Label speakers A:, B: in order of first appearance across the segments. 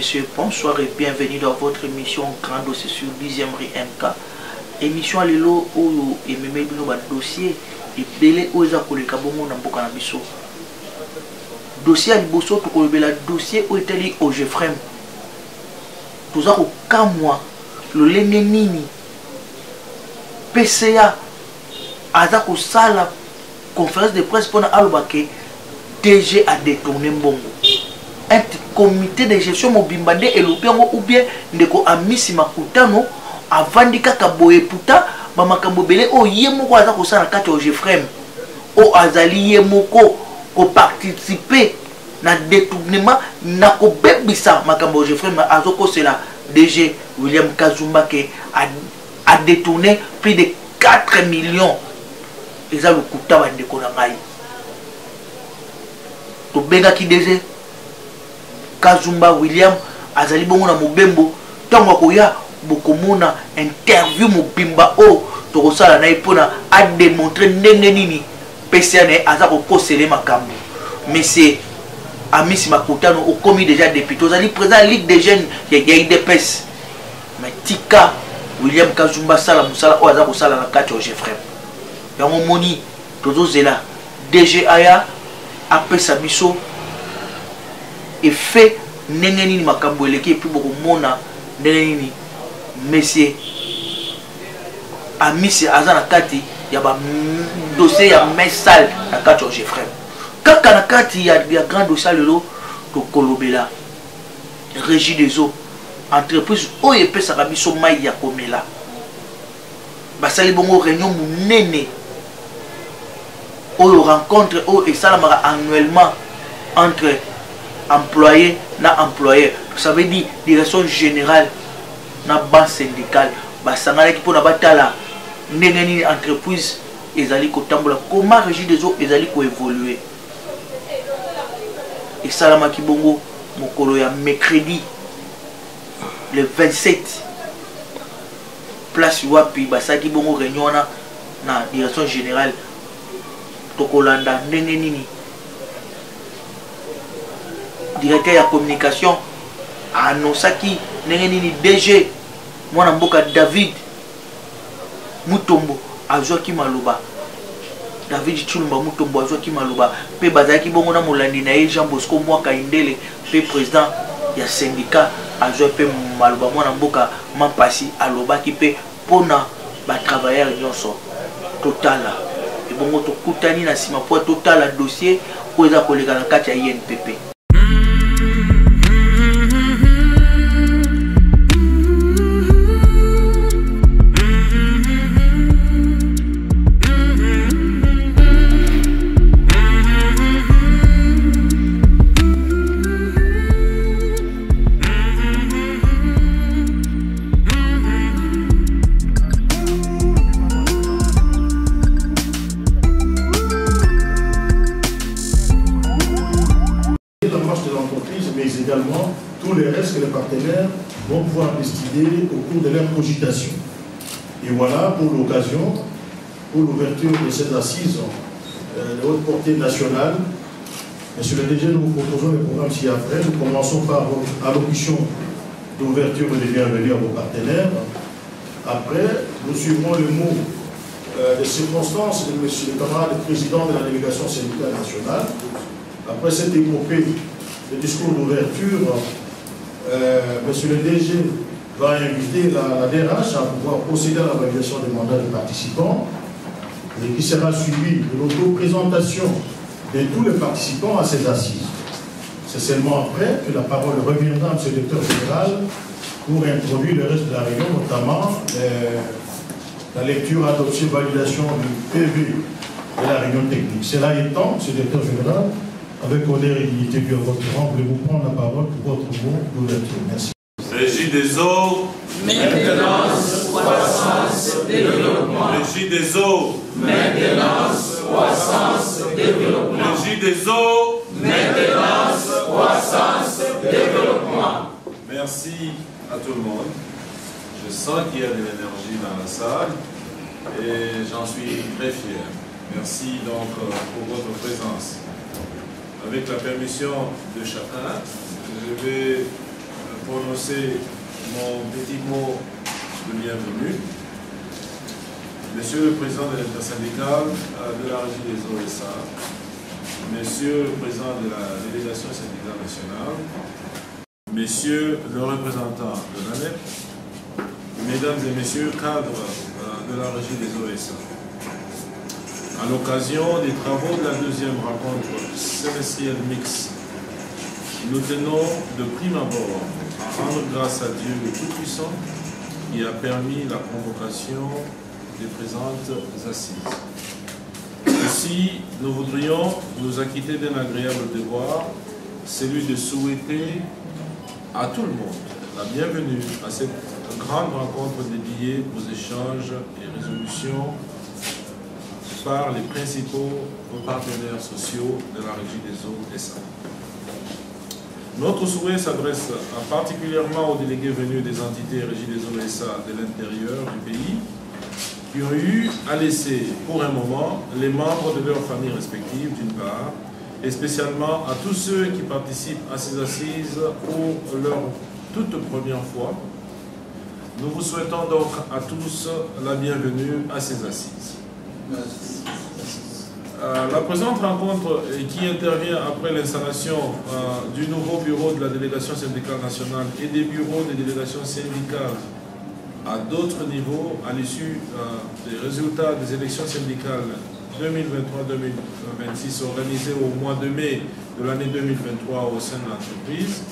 A: messieurs, bonsoir et bienvenue dans votre émission Grand Dossier sur 10e rue MK. Émission à l'élo où il me met un dossier et belé aux akoleka bongo na mboka na biso. Dossier à liboso to kolobela dossier où était li au Jefrem. Tout ça au kamwa le lenge nini PCA aza ko sala conférence de presse pour alobake DG a détourné mbongo. Un comité de gestion mobimbande et l'opiango ou bien ndeko amisi makutano avandi kaka boye puta ba makambo belé o yemoko aza ko sala kati au Jefrem o azali yemoko ko participer na détournement na ko bebisa makambo au Jefrem azoko cela DG William Kazumba qui a détourné plus de 4 millions. Et ça le kuta ba ndeko na ngai to benga ki DG Kazumba William azali bongo na mobembo tango koya bokomona interview mobimba o to kosala na ipona a démontrer ndenge nini PCA ne aza ko kosele makambo mais c'est Amisi Makutano au commis déjà député azali président Ligue des jeunes ya IDPS mais tika William Kazumba sala musala o aza ko sala na kati au Jefrem yango moni tozo zela DG aya apesa biso et fait ndenge nini makambo eleki et puis bokomona ndenge nini monsieur Amisi aza na kati ya ba dossier ya mesal na kati au Jefrem kaka na kati ya grand dossier lelo to kolobela régie des eaux entreprise oyo epesaka biso mai ya komela basali bongo réunion munene oyo rencontre oyo esalamaka annuellement entre employé na employeur. Ça veut dire direction générale na banque syndicale basangalaki mpona batala ndenge nini entreprise ezali kotambola comment régie des eaux ezali koévoluer esalamaki bongo mokolo ya mercredi le 27 place wapi basalaki bongo réunion na direction générale tokolanda ndenge nini directeur ya communication annoncaki ndenge nini DG mwana mboka David Mutombo azwaki maloba David Chulumba Mutombo azwaki maloba pe bazalaki bongo na molandi na ye Jean Bosco Mwaka Indele pe président ya syndicat azwa pe maloba mwana mboka Mampasi alobaki pe pona ba travailleurs nyonso totala et bongo tokutani na sima po totala dossier ko eza koleka na kati ya INPP.
B: Tous les restes que les partenaires vont pouvoir décider au cours de leur cogitation. Et voilà, pour l'occasion, pour l'ouverture de cette assise de haute portée nationale, Monsieur le DG, nous vous proposons le programme ci-après. Nous commençons par allocution d'ouverture et de bienvenue à vos partenaires. Après, nous suivrons le mot de circonstances de Monsieur le camarade président de la délégation syndicale nationale. Après cette épopée de discours d'ouverture, Monsieur le DG va inviter la DRH à pouvoir procéder à la validation des mandats des participants et qui sera suivi de l'auto-présentation de tous les participants à ces assises. C'est seulement après que la parole reviendra à M. le directeur général pour introduire le reste de la réunion, notamment la lecture, adoption, validation du PV de la réunion technique. Cela étant, M. le directeur général, avec honneur et dignité du votre rang, voulez-vous prendre la parole pour votre mot d'ouverture. Merci.
C: Régie des eaux,
D: maintenance, croissance, développement.
C: Régie des eaux,
D: Maintenance, croissance, développement.
C: Régie des eaux,
D: Maintenance, croissance, développement.
C: Merci à tout le monde. Je sens qu'il y a de l'énergie dans la salle et j'en suis très fier. Merci donc pour votre présence. Avec la permission de chacun, je vais prononcer mon petit mot de bienvenue. Monsieur le Président de l'intersyndicale de la Régie des OSA, Monsieur le Président de la délégation syndicale nationale, Monsieur le représentant de l'ANEP, Mesdames et Messieurs, cadres de la Régie des OSA. À l'occasion des travaux de la deuxième rencontre semestrielle mixte, nous tenons de prime abord à rendre grâce à Dieu le Tout-Puissant qui a permis la convocation des présentes assises. Aussi, nous voudrions nous acquitter d'un agréable devoir, celui de souhaiter à tout le monde la bienvenue à cette grande rencontre dédiée aux échanges et résolutions par les principaux partenaires sociaux de la Régie des OSA. Notre souhait s'adresse particulièrement aux délégués venus des entités Régie des OSA de l'intérieur du pays qui ont eu à laisser pour un moment les membres de leurs familles respectives d'une part, et spécialement à tous ceux qui participent à ces assises pour leur toute première fois. Nous vous souhaitons donc à tous la bienvenue à ces assises. La présente rencontre qui intervient après l'installation du nouveau bureau de la délégation syndicale nationale et des bureaux des délégations syndicales à d'autres niveaux à l'issue des résultats des élections syndicales 2023-2026 organisées au mois de mai de l'année 2023 au sein de l'entreprise,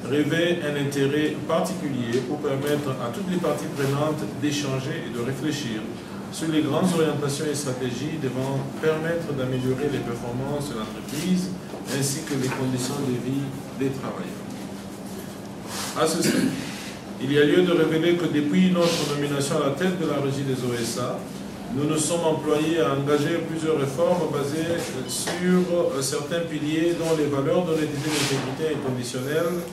C: revêt un intérêt particulier pour permettre à toutes les parties prenantes d'échanger et de réfléchir sur les grandes orientations et stratégies devant permettre d'améliorer les performances de l'entreprise ainsi que les conditions de vie des travailleurs. À ce stade, il y a lieu de révéler que depuis notre nomination à la tête de la Régie des OSA, nous nous sommes employés à engager plusieurs réformes basées sur certains piliers dont les valeurs d'honnêteté, d'intégrité inconditionnelle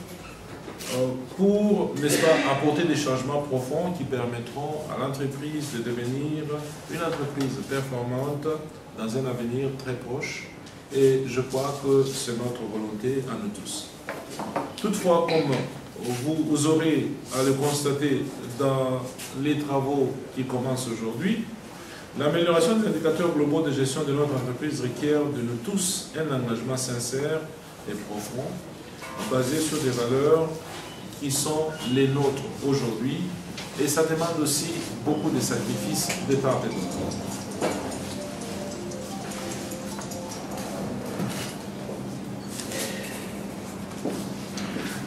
C: pour, n'est-ce pas, apporter des changements profonds qui permettront à l'entreprise de devenir une entreprise performante dans un avenir très proche. Et je crois que c'est notre volonté à nous tous. Toutefois, comme vous aurez à le constater dans les travaux qui commencent aujourd'hui, l'amélioration des indicateurs globaux de gestion de notre entreprise requiert de nous tous un engagement sincère et profond, basé sur des valeurs qui sont les nôtres aujourd'hui, et ça demande aussi beaucoup de sacrifices de part et d'autre.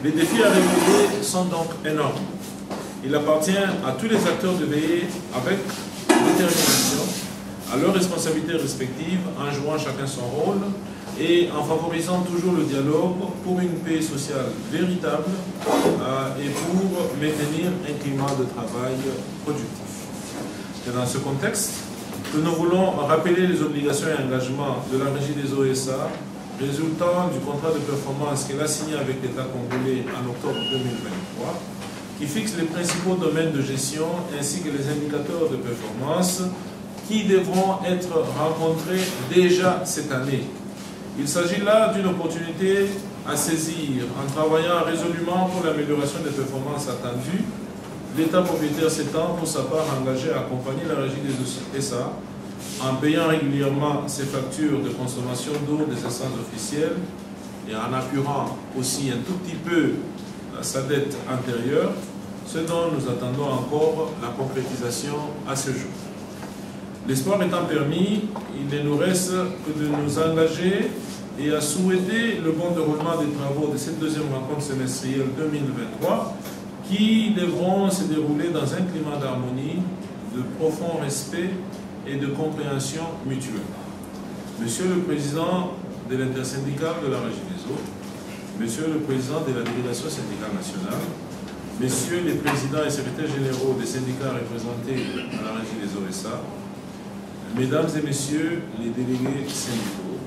C: Les défis à relever sont donc énormes. Il appartient à tous les acteurs de veiller avec détermination à leurs responsabilités respectives en jouant chacun son rôle et en favorisant toujours le dialogue pour une paix sociale véritable et pour maintenir un climat de travail productif. C'est dans ce contexte que nous voulons rappeler les obligations et engagements de la Régie des OSA résultant du contrat de performance qu'elle a signé avec l'État congolais en octobre 2023, qui fixe les principaux domaines de gestion ainsi que les indicateurs de performance qui devront être rencontrés déjà cette année. Il s'agit là d'une opportunité à saisir en travaillant résolument pour l'amélioration des performances attendues. L'État propriétaire s'étant pour sa part engagé à accompagner la Régie des OSA en payant régulièrement ses factures de consommation d'eau des instances officielles et en apurant aussi un tout petit peu sa dette antérieure, ce dont nous attendons encore la concrétisation à ce jour. L'espoir étant permis, il ne nous reste que de nous engager et à souhaiter le bon déroulement des travaux de cette deuxième rencontre semestrielle 2023 qui devront se dérouler dans un climat d'harmonie, de profond respect et de compréhension mutuelle. Monsieur le Président de l'intersyndicale de la Régie des Eaux, Monsieur le Président de la délégation syndicale nationale, Messieurs les Présidents et Secrétaires généraux des syndicats représentés à la Régie des OSA, Mesdames et Messieurs les délégués syndicaux,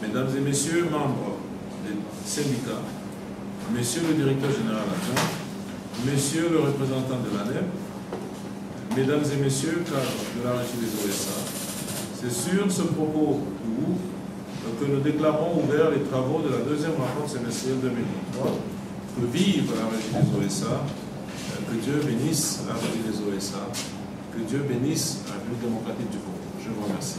C: Mesdames et Messieurs membres des syndicats, Monsieur le Directeur général adjoint, Monsieur le représentant de l'ANEP, Mesdames et Messieurs, cadres de la Régie des OSA, c'est sur ce propos que nous déclarons ouverts les travaux de la deuxième rencontre semestrielle 2023 que vive la régie des OSA, que Dieu bénisse la régie des OSA, que Dieu bénisse la République démocratique du Congo. Je vous remercie.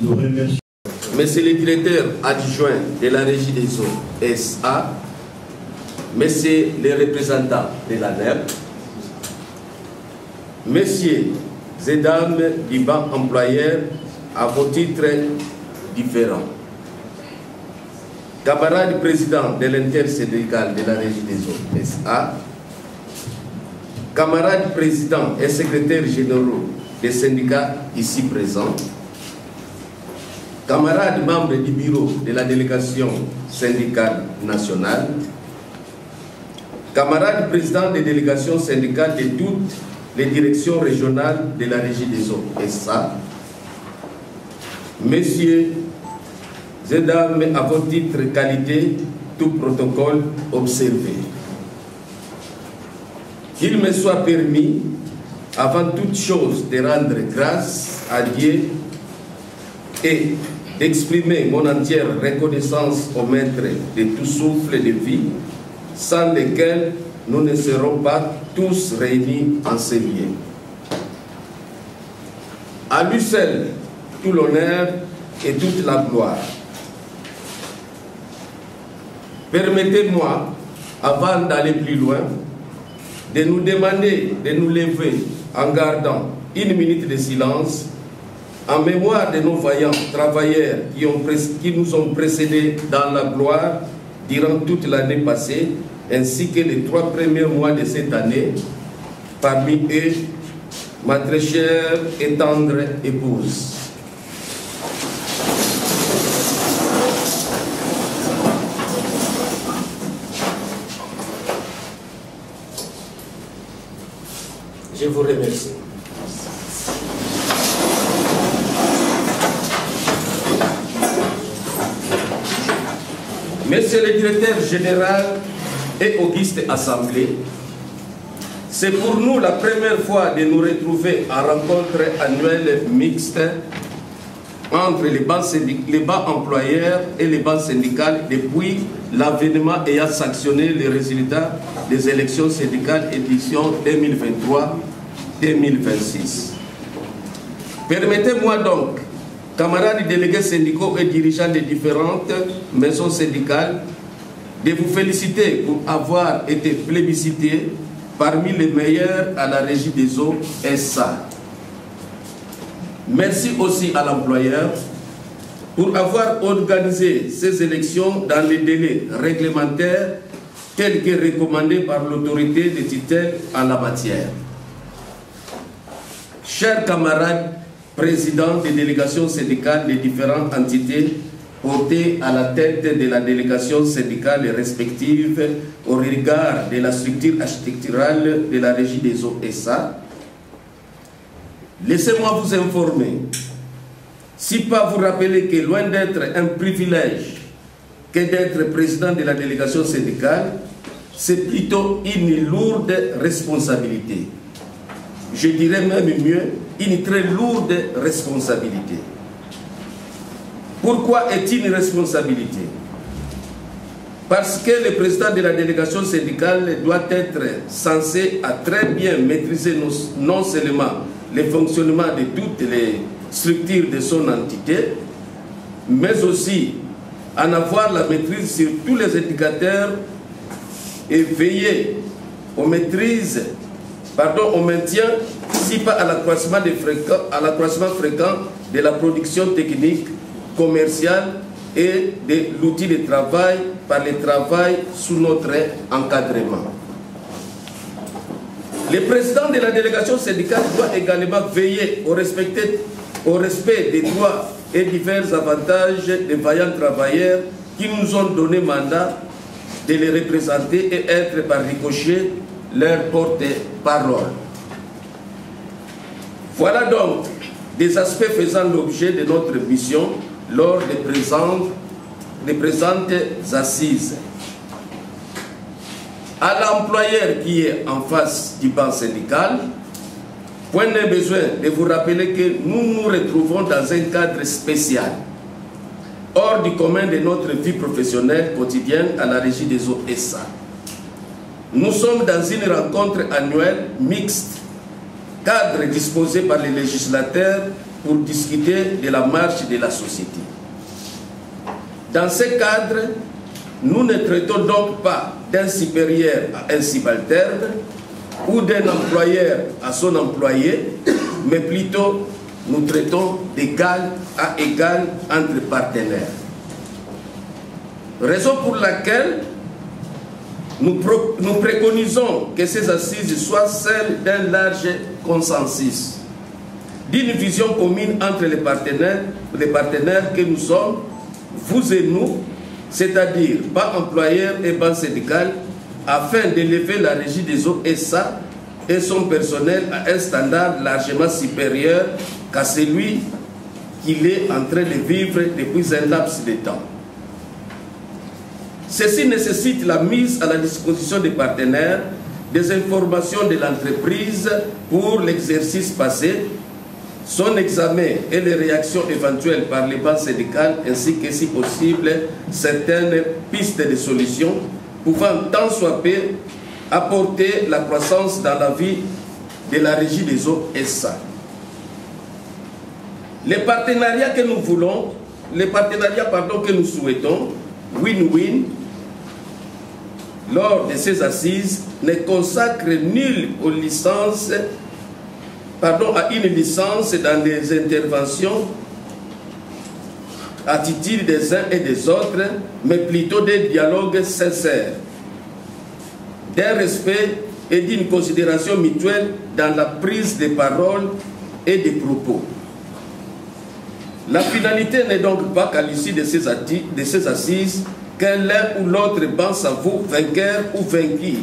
B: Nous remercions.
E: Monsieur le directeur adjoint de la régie des OSA, Messieurs les représentants de la NEP, Messieurs et dames du banc employeur à vos titres différents, camarades présidents de l'intersyndical de la régie des OSA, camarades présidents et secrétaires généraux des syndicats ici présents, camarades membres du bureau de la délégation syndicale nationale, camarades présidents des délégations syndicales de toutes les directions régionales de la régie des OSA, messieurs et dames, à votre titre qualité, tout protocole observé. Qu'il me soit permis, avant toute chose, de rendre grâce à Dieu et d'exprimer mon entière reconnaissance au maître de tout souffle de vie, sans lesquels nous ne serons pas tous réunis en ces lieux. À lui seul, tout l'honneur et toute la gloire. Permettez-moi, avant d'aller plus loin, de nous demander de nous lever en gardant une minute de silence en mémoire de nos vaillants travailleurs qui nous ont précédés dans la gloire durant toute l'année passée, ainsi que les 3 premiers mois de cette année, parmi eux, ma très chère et tendre épouse. Je vous remercie. Monsieur le directeur général et auguste assemblée, c'est pour nous la première fois de nous retrouver en rencontre annuelle mixte entre les bancs employeurs et les bancs syndicales depuis l'avènement ayant sanctionné les résultats des élections syndicales édition 2023-2026. Permettez-moi donc, camarades délégués syndicaux et dirigeants des différentes maisons syndicales, de vous féliciter pour avoir été plébiscités parmi les meilleurs à la régie des OSA. Merci aussi à l'employeur pour avoir organisé ces élections dans les délais réglementaires tels que recommandés par l'autorité de tutelle en la matière. Chers camarades présidents des délégations syndicales des différentes entités portées à la tête de la délégation syndicale respective au regard de la structure architecturale de la régie des OSA, laissez-moi vous informer, si pas vous rappeler que loin d'être un privilège que d'être président de la délégation syndicale, c'est plutôt une lourde responsabilité. Je dirais même mieux, une très lourde responsabilité. Pourquoi est-il une responsabilité? Parce que le président de la délégation syndicale doit être censé à très bien maîtriser non seulement le fonctionnement de toutes les structures de son entité, mais aussi en avoir la maîtrise sur tous les indicateurs et veiller aux maîtrises, au maintien, si pas à l'accroissement fréquent de la production technique, commerciale et de l'outil de travail par le travail sous notre encadrement. Le président de la délégation syndicale doit également veiller au respect des droits et divers avantages des vaillants travailleurs qui nous ont donné mandat de les représenter et être par ricochet leur porte-parole. Voilà donc des aspects faisant l'objet de notre mission lors des présentes assises. À l'employeur qui est en face du banc syndical, Point n'est besoin de vous rappeler que nous nous retrouvons dans un cadre spécial, hors du commun de notre vie professionnelle quotidienne à la Régie des eaux SA. Nous sommes dans une rencontre annuelle mixte, cadre disposé par les législateurs pour discuter de la marche de la société. Dans ce cadre, nous ne traitons donc pas d'un supérieur à un subalterne ou d'un employeur à son employé, mais plutôt nous traitons d'égal à égal entre partenaires. Raison pour laquelle nous préconisons que ces assises soient celles d'un large consensus, d'une vision commune entre les partenaires que nous sommes, vous et nous, c'est-à-dire pas employeurs et banques syndicales, afin d'élever la Régie des eaux SA et son personnel à un standard largement supérieur qu'à celui qu'il est en train de vivre depuis un laps de temps. Ceci nécessite la mise à la disposition des partenaires des informations de l'entreprise pour l'exercice passé, son examen et les réactions éventuelles par les banques syndicales, ainsi que, si possible, certaines pistes de solutions pouvant tant soit peu apporter la croissance dans la vie de la Régie des eaux SA. Les partenariats que nous voulons, que nous souhaitons, win-win, lors de ces assises, ne consacrent nul aux licences, à une licence dans les interventions attitudes des uns et des autres, mais plutôt des dialogues sincères, d'un respect et d'une considération mutuelle dans la prise de parole et des propos. La finalité n'est donc pas qu'à l'issue de ces assises, qu'un l'un ou l'autre banc s'avoue vainqueur ou vaincu,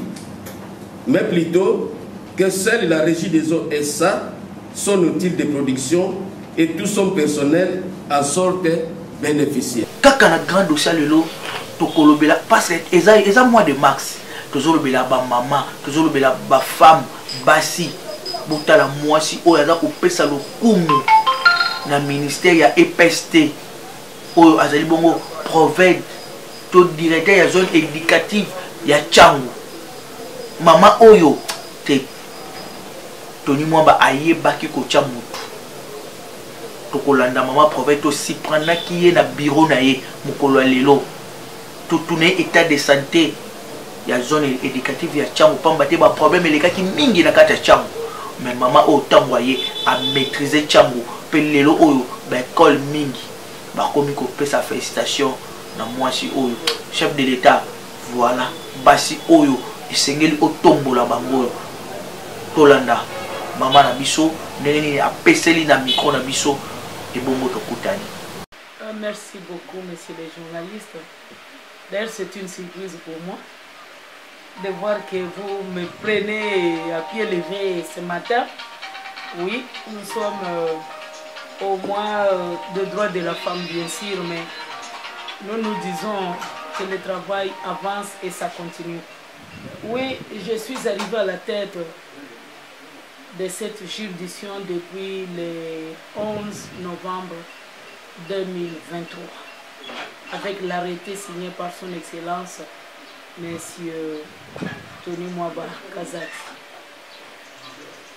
E: mais plutôt que seule la Régie des eaux SA, son outil de production et tout son personnel en sortent bénéficiaires.
A: Kaka na grand dossier lelo tokolobela parce que eza mois de mars tozolobela ba maman tozolobela ba femme basi botala mwasi oyo aza kopesa lokumu na ministère ya EPST oyo azali bongo proved to directeur ya zone éducative ya Tchangu mama oyo te toni mwamba ayebaki kotia mutu tokolanda mama proved aussi prendre ki ye na bureau na ye mokolo lelo tutune état de santé ya zone éducative ya Tchangu pamba te ba problème elekaki mingi na kata Tchangu mais mama oyo tango ye a maîtriser Tchangu pe lelo oyo ba école mingi ba komi ko pesa félicitation na mwasi oyo chef de l'état voilà basi oyo esengeli otombola bango tolanda mama na biso ndenge apeseli na micro na biso et bongo tokutani.
F: Merci beaucoup messieurs les journalistes. D'ailleurs c'est une surprise pour moi de voir que vous me prenez à pied levé ce matin. Oui, nous sommes au mois de droits de la femme bien sûr, mais nous disons que le travail avance et ça continue. Oui, je suis arrivé à la tête de cette juridiction depuis le 11 novembre 2023 avec l'arrêté signé par son excellence monsieur Tony Mwaba Kazak.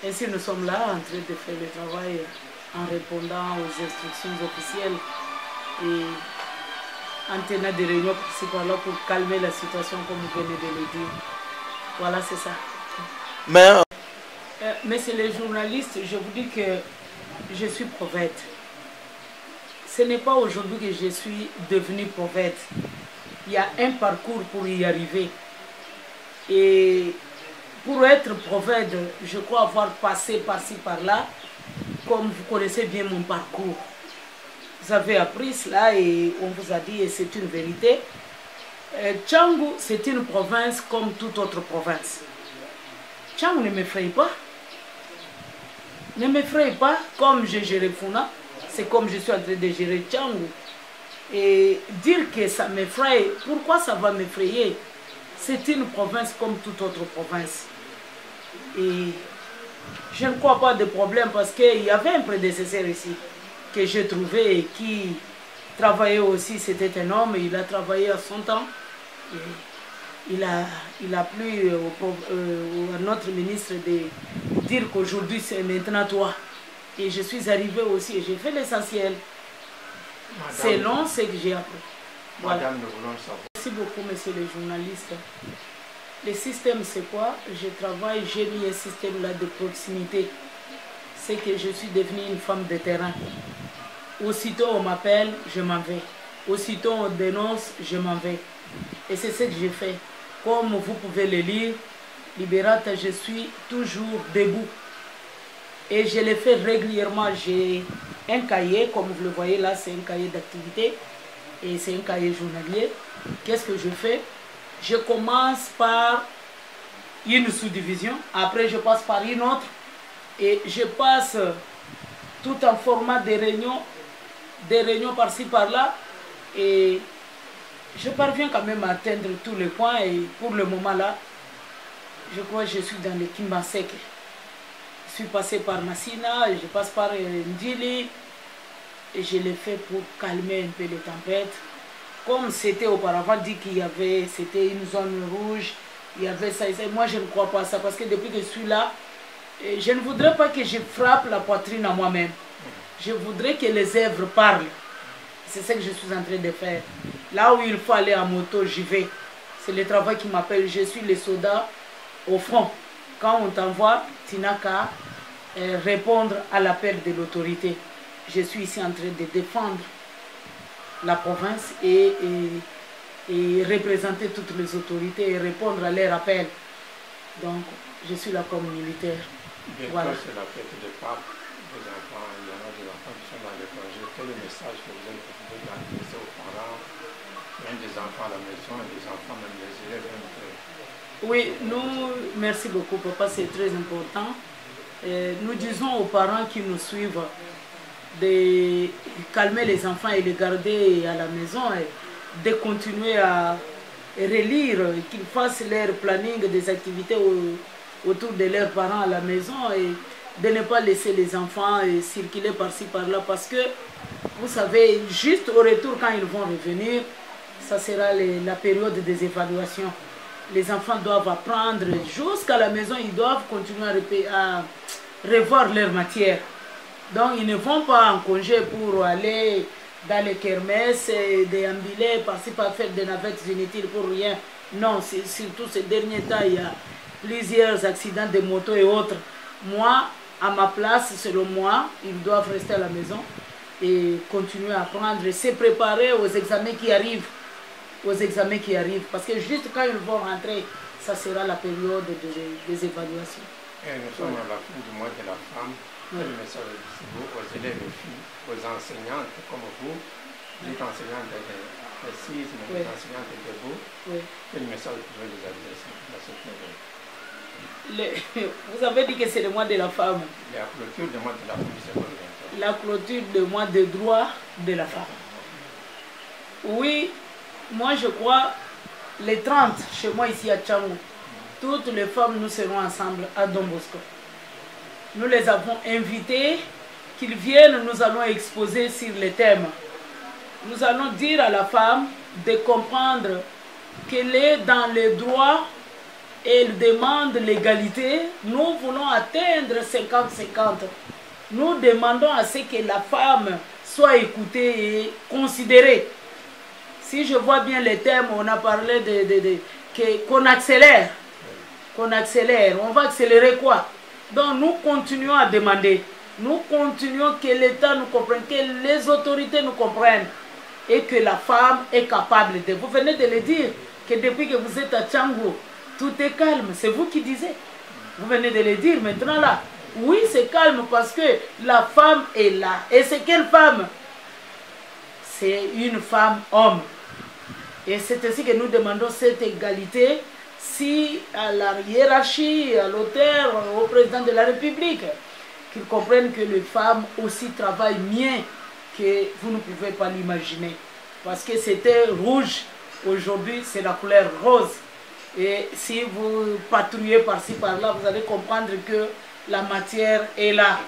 F: Ainsi nous sommes là en train de faire le travail en répondant aux instructions officielles et en tenant des réunions par-là pour calmer la situation comme vous venez de le dire. Voilà, c'est ça.
A: Mais
F: messieurs les journalistes, je vous dis que je suis prophète. Ce n'est pas aujourd'hui que je suis devenu prophète. Il y a un parcours pour y arriver. Et pour être prophète, je crois avoir passé par-ci, par-là, comme vous connaissez bien mon parcours. Vous avez appris cela et on vous a dit, et c'est une vérité. Tchangu, c'est une province comme toute autre province. Tchangu ne m'effraie pas. Ne m'effraie pas, comme j'ai géré Funa, c'est comme je suis en train de gérer Tchangu. Et dire que ça m'effraie, pourquoi ça va m'effrayer? C'est une province comme toute autre province. Et je ne crois pas de problème parce qu'il y avait un prédécesseur ici que j'ai trouvé et qui travaillait aussi, c'était un homme, il a travaillé à son temps. Et il a plu à notre ministre de dire qu'aujourd'hui c'est maintenant toi. Et je suis arrivée aussi et j'ai fait l'essentiel. Selon ce que j'ai appris. Voilà.
G: Madame, nous voulons savoir.
F: Merci beaucoup, monsieur le journaliste. Le système, c'est quoi? Je travaille, j'ai mis un système là de proximité. C'est que je suis devenue une femme de terrain. Aussitôt on m'appelle, je m'en vais. Aussitôt on dénonce, je m'en vais. Et c'est ce que j'ai fait. Comme vous pouvez le lire, Libérate, je suis toujours debout. Et je le fais régulièrement. J'ai un cahier, comme vous le voyez là, c'est un cahier d'activité. Et c'est un cahier journalier. Qu'est-ce que je fais? Je commence par une sous-division. Après, je passe par une autre. Et je passe tout en format des réunions par-ci, par-là. Et je parviens quand même à atteindre tous les points. Et pour le moment là, je crois que je suis dans le Kimbasek. Je suis passé par Massina, je passe par Ndili. Et je l'ai fait pour calmer un peu les tempêtes. Comme c'était auparavant dit qu'il y avait, c'était une zone rouge, il y avait ça et ça. Moi, je ne crois pas à ça parce que depuis que je suis là, je ne voudrais pas que je frappe la poitrine à moi-même. Je voudrais que les œuvres parlent. C'est ce que je suis en train de faire. Là où il faut aller en moto, j'y vais. C'est le travail qui m'appelle. Je suis le soldat au front. Quand on t'envoie, tu n'as qu'à répondre à l'appel de l'autorité. Je suis ici en train de défendre la province et représenter toutes les autorités et répondre à leurs appels. Donc, je suis là comme militaire.
G: Bientôt, voilà. C'est la fête des papes, des enfants, il y en a des enfants qui sont dans les projets. Quel est le message que vous avez adressé aux parents, même des enfants à la maison et des enfants, même des élèves?
F: Oui, merci beaucoup, papa, c'est très important. Nous disons aux parents qui nous suivent de calmer les enfants et les garder à la maison et de continuer à relire, qu'ils fassent leur planning des activités autour de leurs parents à la maison et de ne pas laisser les enfants circuler par-ci par-là parce que vous savez, juste au retour quand ils vont revenir, ça sera la période des évaluations. Les enfants doivent apprendre jusqu'à la maison, ils doivent continuer à revoir leur matière. Donc ils ne vont pas en congé pour aller dans les kermesses, déambuler, passer par faire des navettes inutiles pour rien. Non, surtout ces derniers temps, il y a plusieurs accidents de moto et autres. Moi, à ma place, selon moi, ils doivent rester à la maison et continuer à apprendre et se préparer aux examens qui arrivent. Parce que juste quand ils vont rentrer, ça sera la période des évaluations.
G: Et nous sommes à la fin du mois de la femme. Quel message adressez-vous aux élèves et filles, aux enseignantes comme vous, les enseignantes précises, mais les enseignantes de vous? Quel message pouvez vous adresser dans cette période?
F: Vous avez dit que c'est le mois de la femme.
G: La clôture du mois de la femme, c'est quoi?
F: La clôture du mois de droit de la femme. Oui, moi je crois, les 30, chez moi ici à Tchangou, toutes les femmes, nous serons ensemble à Don Bosco. Nous les avons invités, qu'ils viennent, nous allons exposer sur les thèmes. Nous allons dire à la femme de comprendre qu'elle est dans les droits et elle demande l'égalité. Nous voulons atteindre 50-50. Nous demandons à ce que la femme soit écoutée et considérée. Si je vois bien les thèmes, on a parlé qu'on accélère. On va accélérer quoi? Donc nous continuons à demander, nous continuons que l'État nous comprenne, que les autorités nous comprennent et que la femme est capable de... Vous venez de le dire, que depuis que vous êtes à Tchangou, tout est calme, c'est vous qui disiez. Vous venez de le dire maintenant là. Oui, c'est calme parce que la femme est là. Et c'est quelle femme? C'est une femme homme. Et c'est ainsi que nous demandons cette égalité. Si à la hiérarchie, à l'auteur, au président de la République, qu'ils comprennent que les femmes aussi travaillent mieux que vous ne pouvez pas l'imaginer. Parce que c'était rouge, aujourd'hui c'est la couleur rose. Et si vous patrouillez par-ci par-là, vous allez comprendre que la matière est là.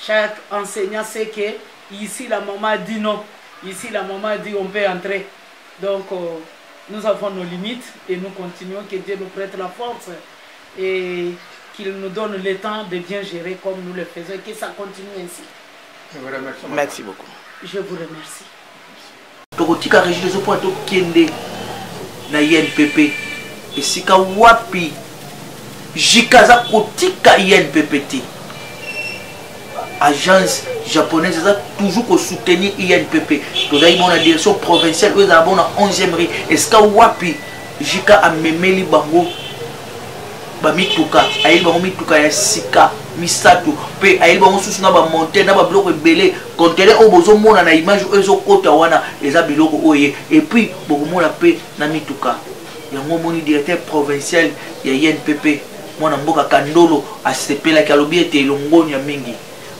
F: Chaque enseignant sait que ici la maman dit non, ici la maman dit on peut entrer. Donc nous avons nos limites et nous continuons, que Dieu nous prête la force et qu'il nous donne le temps de bien gérer comme nous le faisons et que ça continue ainsi.
G: Je vous remercie.
A: Merci beaucoup.
F: Je vous remercie.
A: Tokotika régime de point kende na INPP et sika wapi jikaza kotika INPP te. Agence japonaise a toujours pour soutenir INPP. Nous avons la direction provinciale, nous avons la 11e rue. Est-ce que wapi jika a memeli bango bamituka ayeli bango mituka ya sika misato pe ayeli bango susu na ba monter na ba biloko ebele conteneur o bozo mona na image ezo kota wana eza biloko oye et puis bokomona pe na mituka yango moni directeur provincial ya INPP mwana mboka Kandolo asepela ki alobi ete elongoni ya mingi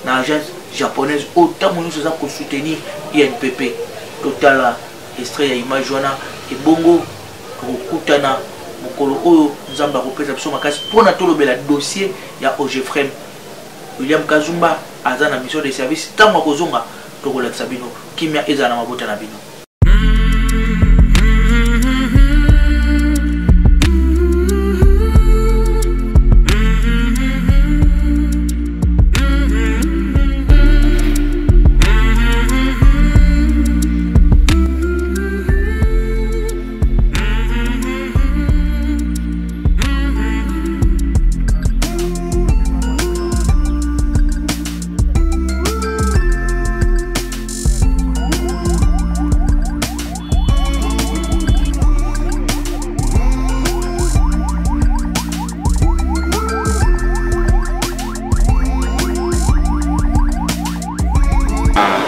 A: na agence japonaise autant nous ça ko soutenir INPP total extrait ya image wana ebongo kokutana mokolo oyo nzamba kopesa biso makasi pona tolobela dossier ya Ogefrem William Kazumba aza na mission de service tango kozonga tokolakisa bino kimia eza na mabota na bino.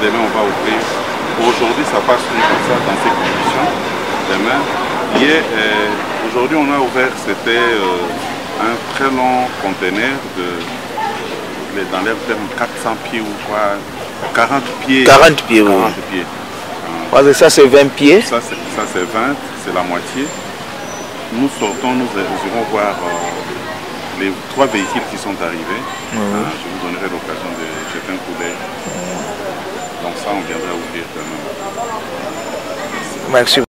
H: Demain on va ouvrir. Aujourd'hui ça passe comme ça dans ces conditions. Demain, hier, aujourd'hui on a ouvert, c'était un très long conteneur dans l'air terme 400 pieds ou quoi, 40 pieds.
A: 40 pieds, 40
H: oui. Pieds.
A: Parce que ça c'est 20 pieds.
H: Ça c'est 20, c'est la moitié. Nous sortons, nous irons voir les 3 véhicules qui sont arrivés. Je vous donnerai l'occasion de jeter un coup d'œil. Donc ça, on viendra ouvrir demain.
A: Merci.